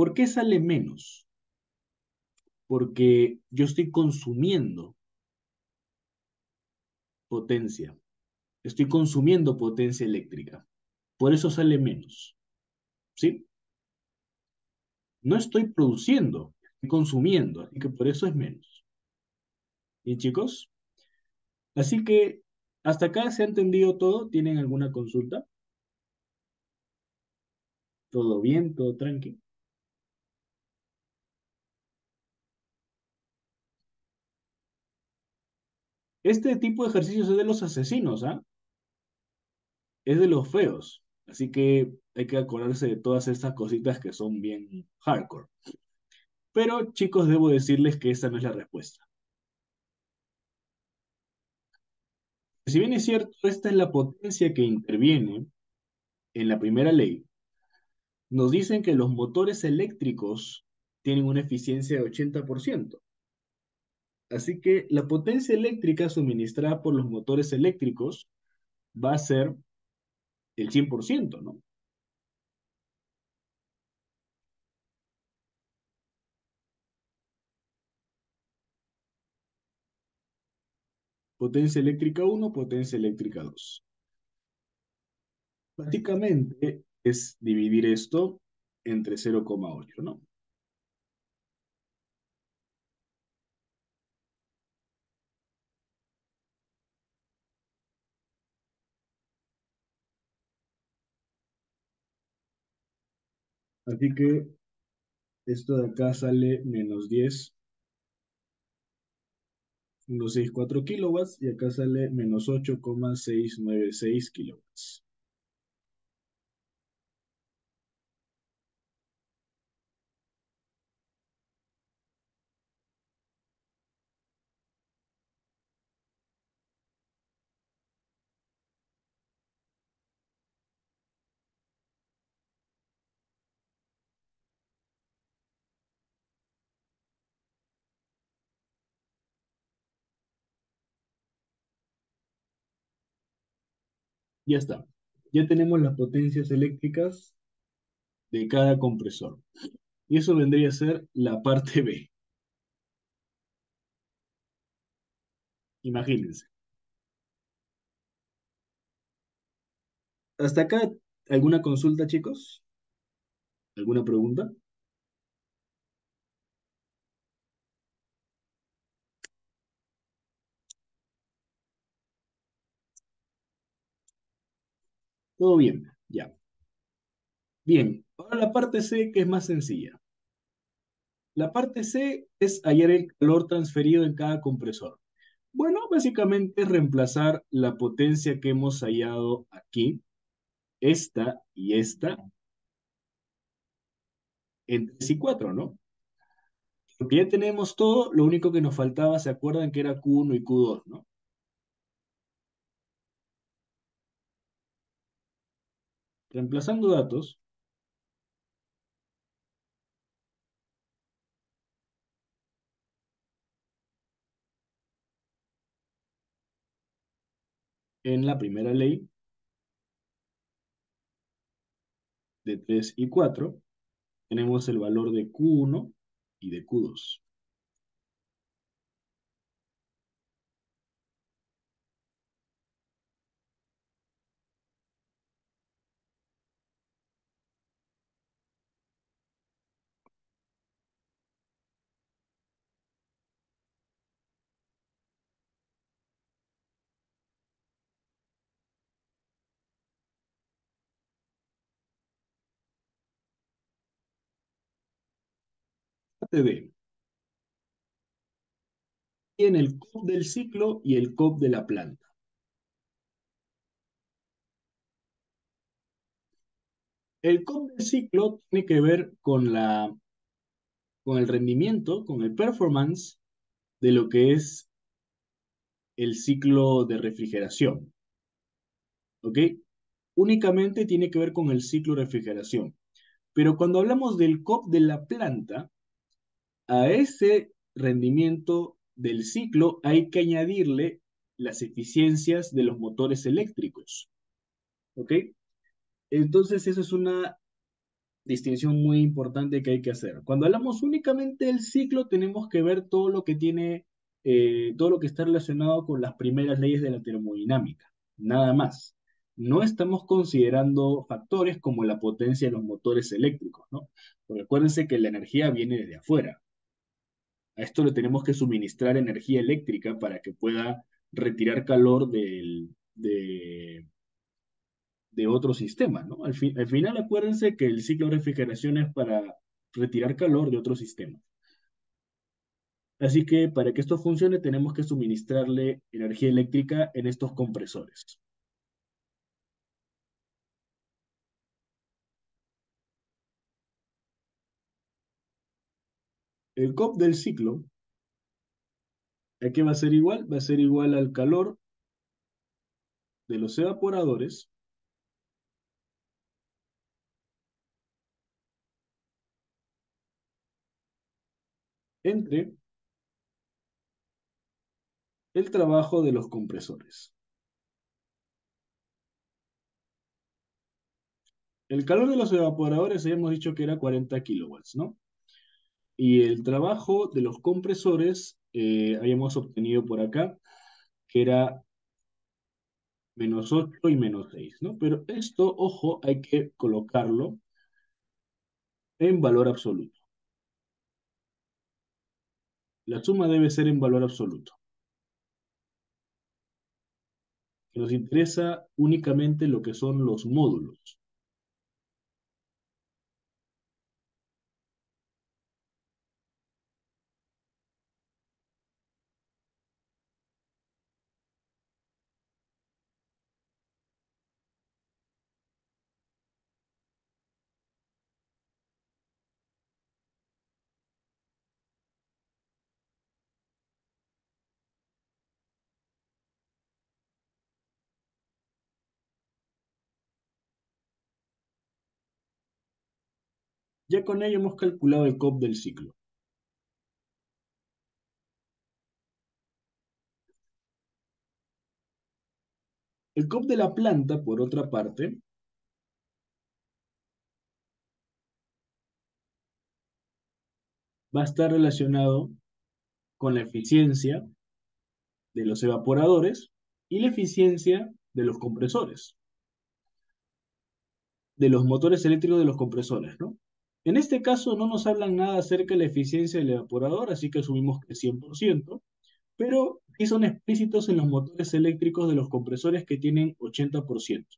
¿Por qué sale menos? Porque yo estoy consumiendo potencia. Estoy consumiendo potencia eléctrica. Por eso sale menos. ¿Sí? No estoy produciendo, estoy consumiendo. Así que por eso es menos. ¿Y chicos? Así que hasta acá se ha entendido todo. ¿Tienen alguna consulta? ¿Todo bien? ¿Todo tranqui? Este tipo de ejercicios es de los asesinos, ¿ah? Es de los feos. Así que hay que acordarse de todas estas cositas que son bien hardcore. Pero chicos, debo decirles que esta no es la respuesta. Si bien es cierto, esta es la potencia que interviene en la primera ley, nos dicen que los motores eléctricos tienen una eficiencia de 80%. Así que la potencia eléctrica suministrada por los motores eléctricos va a ser el 100%, ¿no? Potencia eléctrica uno, potencia eléctrica 2. Prácticamente es dividir esto entre 0,8, ¿no? Así que esto de acá sale -10,164 kilowatts y acá sale -8,696 kilowatts. Ya está. Ya tenemos las potencias eléctricas de cada compresor. Y eso vendría a ser la parte B. Imagínense. ¿Hasta acá alguna consulta, chicos? ¿Alguna pregunta? Todo bien, ya. Bien, ahora la parte C que es más sencilla. La parte C es hallar el calor transferido en cada compresor. Bueno, básicamente es reemplazar la potencia que hemos hallado aquí, esta, en 3 y 4, ¿no? Porque ya tenemos todo, lo único que nos faltaba, ¿se acuerdan que era Q1 y Q2, ¿no? Reemplazando datos en la primera ley de 3 y 4, tenemos el valor de Q1 y de Q2. Parte D, tiene el COP del ciclo y el COP de la planta. El COP del ciclo tiene que ver con el rendimiento, con el performance de lo que es el ciclo de refrigeración, ¿ok? Únicamente tiene que ver con el ciclo de refrigeración. Pero cuando hablamos del COP de la planta, a ese rendimiento del ciclo hay que añadirle las eficiencias de los motores eléctricos, ¿ok? Entonces, eso es una distinción muy importante que hay que hacer. Cuando hablamos únicamente del ciclo, tenemos que ver todo lo que tiene, todo lo que está relacionado con las primeras leyes de la termodinámica, nada más. No estamos considerando factores como la potencia de los motores eléctricos, ¿no? Porque acuérdense que la energía viene desde afuera. A esto le tenemos que suministrar energía eléctrica para que pueda retirar calor de otro sistema, ¿no? Al final acuérdense que el ciclo de refrigeración es para retirar calor de otro sistema. Así que para que esto funcione tenemos que suministrarle energía eléctrica en estos compresores. El COP del ciclo, ¿a qué va a ser igual? Va a ser igual al calor de los evaporadores entre el trabajo de los compresores. El calor de los evaporadores habíamos dicho que era 40 kilowatts, ¿no? Y el trabajo de los compresores habíamos obtenido por acá, que era -8 y -6, ¿no? Pero esto, ojo, hay que colocarlo en valor absoluto. La suma debe ser en valor absoluto. Que nos interesa únicamente lo que son los módulos. Ya con ello hemos calculado el COP del ciclo. El COP de la planta, por otra parte, va a estar relacionado con la eficiencia de los evaporadores y la eficiencia de los compresores, de los motores eléctricos de los compresores, ¿no? En este caso no nos hablan nada acerca de la eficiencia del evaporador, así que asumimos que es 100%, pero sí son explícitos en los motores eléctricos de los compresores que tienen 80%.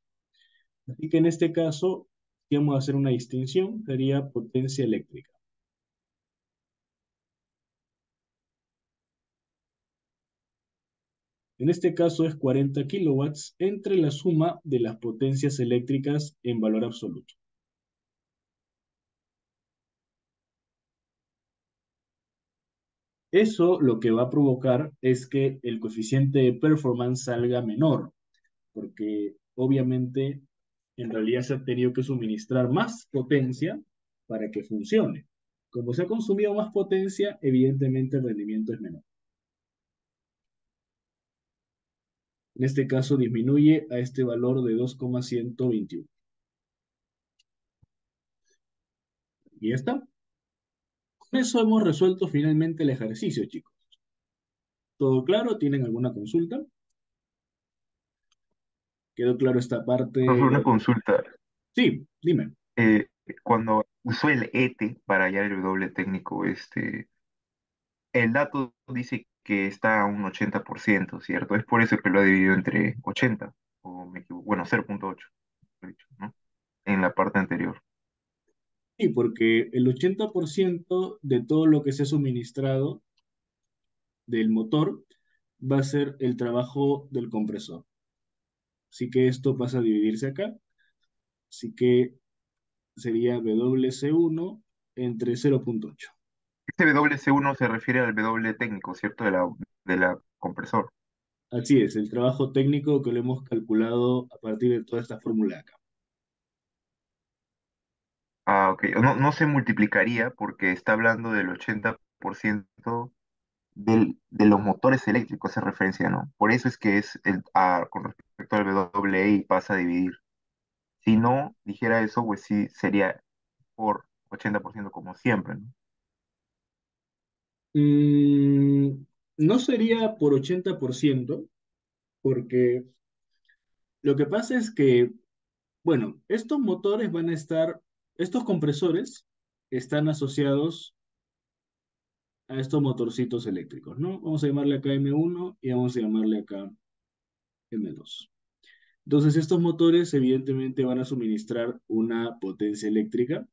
Así que en este caso, si vamos a hacer una distinción, sería potencia eléctrica. En este caso es 40 kilowatts entre la suma de las potencias eléctricas en valor absoluto. Eso lo que va a provocar es que el coeficiente de performance salga menor, porque obviamente en realidad se ha tenido que suministrar más potencia para que funcione. Como se ha consumido más potencia, evidentemente el rendimiento es menor. En este caso disminuye a este valor de 2,121. Y ya está. Con eso hemos resuelto finalmente el ejercicio, chicos. ¿Todo claro? ¿Tienen alguna consulta? ¿Quedó claro esta Profe, una parte? consulta. Sí, dime. Eh, Cuando usó el ETE para hallar el W técnico, el dato dice que está a un 80%, ¿cierto? Es por eso que lo ha dividido entre 80, o me equivoco, bueno, 0,8, he dicho, ¿no? En la parte anterior. Sí, porque el 80% de todo lo que se ha suministrado del motor va a ser el trabajo del compresor. Así que esto pasa a dividirse acá. Así que sería WC1 entre 0,8. Este WC1 se refiere al W técnico, ¿cierto? De la compresor. Así es, el trabajo técnico que lo hemos calculado a partir de toda esta fórmula de acá. Ah, ok. No, no se multiplicaría porque está hablando del 80% de los motores eléctricos, hace referencia, ¿no? Por eso es que con respecto al WI pasa a dividir. Si no dijera eso, pues sí sería por 80% como siempre, ¿no? Mm, no sería por 80%, porque lo que pasa es que, bueno, estos motores van a estar, estos compresores están asociados a estos motorcitos eléctricos, ¿no? Vamos a llamarle acá M1 y vamos a llamarle acá M2. Entonces, estos motores evidentemente van a suministrar una potencia eléctrica,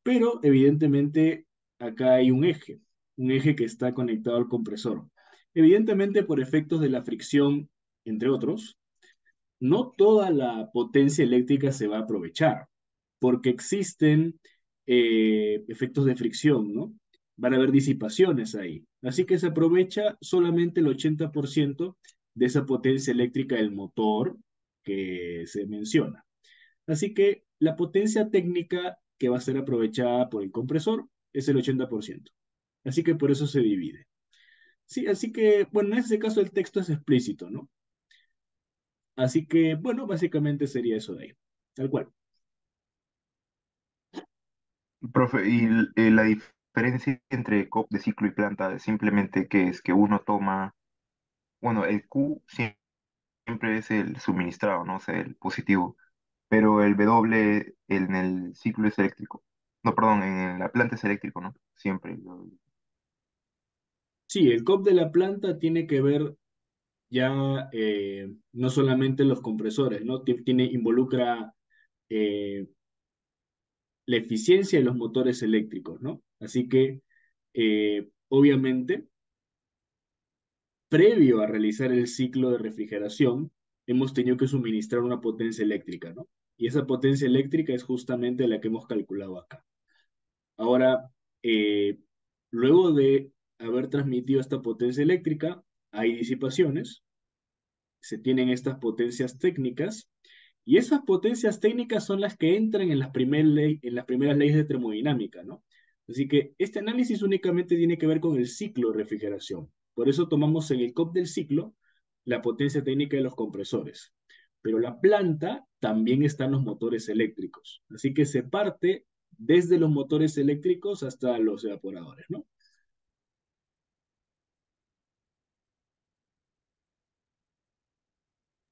pero evidentemente acá hay un eje que está conectado al compresor. Evidentemente, por efectos de la fricción, entre otros, no toda la potencia eléctrica se va a aprovechar, porque existen efectos de fricción, ¿no? Van a haber disipaciones ahí. Así que se aprovecha solamente el 80% de esa potencia eléctrica del motor que se menciona. Así que la potencia técnica que va a ser aprovechada por el compresor es el 80%. Así que por eso se divide. Sí, así que, bueno, en este caso el texto es explícito, ¿no? Así que, bueno, básicamente sería eso de ahí. Tal cual. Profe, y la diferencia entre COP de ciclo y planta es simplemente que es que uno toma, bueno, el Q siempre es el suministrado, ¿no? O sea, el positivo, pero el W en el ciclo es eléctrico. No, perdón, en la planta es eléctrico, ¿no? Siempre. Sí, el COP de la planta tiene que ver ya no solamente los compresores, ¿no? Involucra eh, la eficiencia de los motores eléctricos, ¿no? Así que, obviamente, previo a realizar el ciclo de refrigeración, hemos tenido que suministrar una potencia eléctrica, ¿no? Y esa potencia eléctrica es justamente la que hemos calculado acá. Ahora, eh, luego de haber transmitido esta potencia eléctrica, hay disipaciones, se tienen estas potencias técnicas, y esas potencias técnicas son las que entran en en las primeras leyes de termodinámica, ¿no? Así que este análisis únicamente tiene que ver con el ciclo de refrigeración. Por eso tomamos en el COP del ciclo la potencia técnica de los compresores. Pero la planta también están los motores eléctricos. Así que se parte desde los motores eléctricos hasta los evaporadores, ¿no?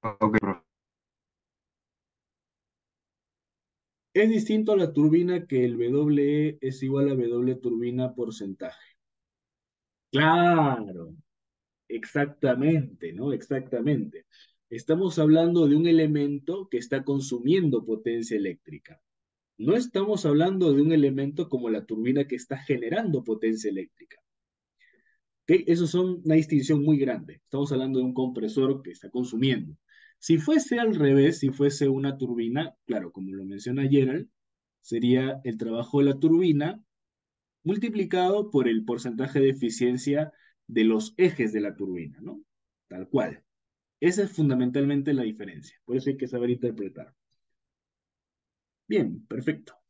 Ok, profe. Es distinto a la turbina que el WE es igual a W turbina porcentaje. Claro, exactamente, ¿no? Exactamente. Estamos hablando de un elemento que está consumiendo potencia eléctrica. No estamos hablando de un elemento como la turbina que está generando potencia eléctrica. ¿Ok? Eso son una distinción muy grande. Estamos hablando de un compresor que está consumiendo. Si fuese al revés, si fuese una turbina, claro, como lo menciona Gerald, sería el trabajo de la turbina multiplicado por el porcentaje de eficiencia de los ejes de la turbina, ¿no? Tal cual. Esa es fundamentalmente la diferencia. Por eso hay que saber interpretar. Bien, perfecto.